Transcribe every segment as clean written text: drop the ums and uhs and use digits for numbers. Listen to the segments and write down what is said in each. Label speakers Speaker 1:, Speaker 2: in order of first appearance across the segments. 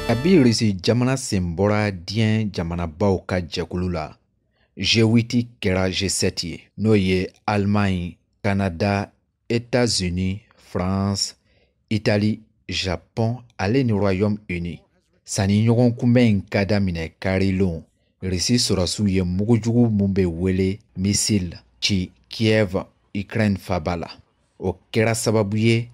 Speaker 1: Abirisi jamana sen bɔra diɲɛ jamanabaw ka jɛkulu la. G8 kɛra G7 ye. N'o ye Allemagne, Canada, États-Unis, France, Italie, Japon ale ni Royaume-Uni. Sani ɲɔgɔn kunbɛn in ka daminɛ karilon, Risi sɔrɔsiw ye mugujugu mun bɛ wele missile ci Kiev, Ukraine faba la. O kɛra sababu ye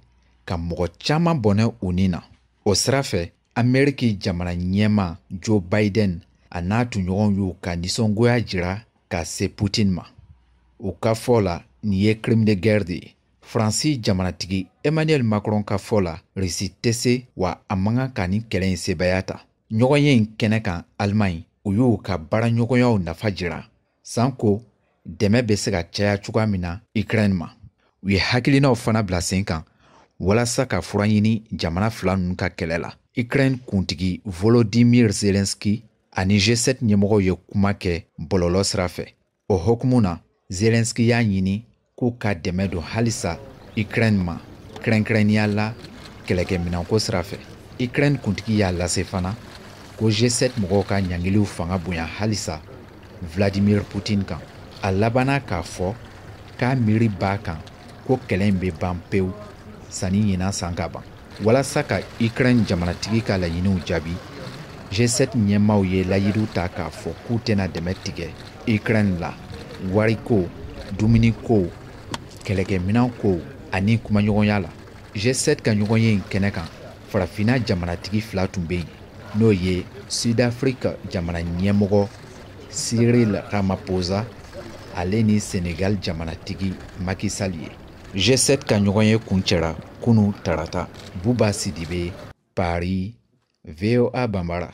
Speaker 1: ka mɔgɔ caman bɔnɛ u ni na. O sira fɛ, Amérique jamana ɲɛma Joe Biden a n'a tuɲɔgɔn y'u ka nisɔngoya jira ka se Putin ma. U ka fɔ la, nin ye crime de guerre de ye. Faransi jamanatigi Emmanuel Macron ka fɔ la, Risi tɛ se wa a man kan ka nin kɛlɛ in sebaya ta. Ɲɔgɔnye in kɛnɛ kan Allemagne, u y'u ka baaraɲɔgɔnyaw nafa jira. Sanko dɛmɛ bɛ se ka caya cogoya min na Ukraine ma. U ye hakilinaw fana bila sen kan walasa ka fura ɲini jamana fila ninnu ka kɛlɛ la. Ukraine kuntigi Volodymyr Zelensky ani G7 ɲɛmɔgɔw ye kuma kɛ bɔlɔlɔ sira fɛ. O hokumu na, Zelensky y'a ɲini k'u ka dɛmɛ don halisa Ukraine ma, kɛrɛnkɛrɛnnenya la kɛlɛkɛminɛnko sira fɛ. Ukraine kuntigi y'a lase fana ko G7 mɔgɔw ka ɲangiliw fanga bonya halisa Vladimir Putin kan. A labanna k'a fɔ k'a miiri b'a kan ko kɛlɛ in bɛ ban pewu sani ɲinan san ka ban. Walasa ka Ukraine jamanatigi ka laɲiniw jaabi, G7 ɲɛmaw ye layidu ta k'a fɔ k'u tɛna dɛmɛ tigɛ Ukraine la wariko, dumuniko, kɛlɛkɛminɛnko ani kumaɲɔgɔnya la. G7 ka ɲɔgɔnye in kɛnɛ kan, farafina jamanatigi fila tun bɛ yen, n'o ye Sud-Afrique jamana ɲɛmɔgɔ Cyril Ramaphosa ale ni Senegal jamanatigi Macky Sall ye. G7 ka ɲɔgɔnye kuncɛra kunu tarata. Buba Sidibe, Paris, VOA Bambara.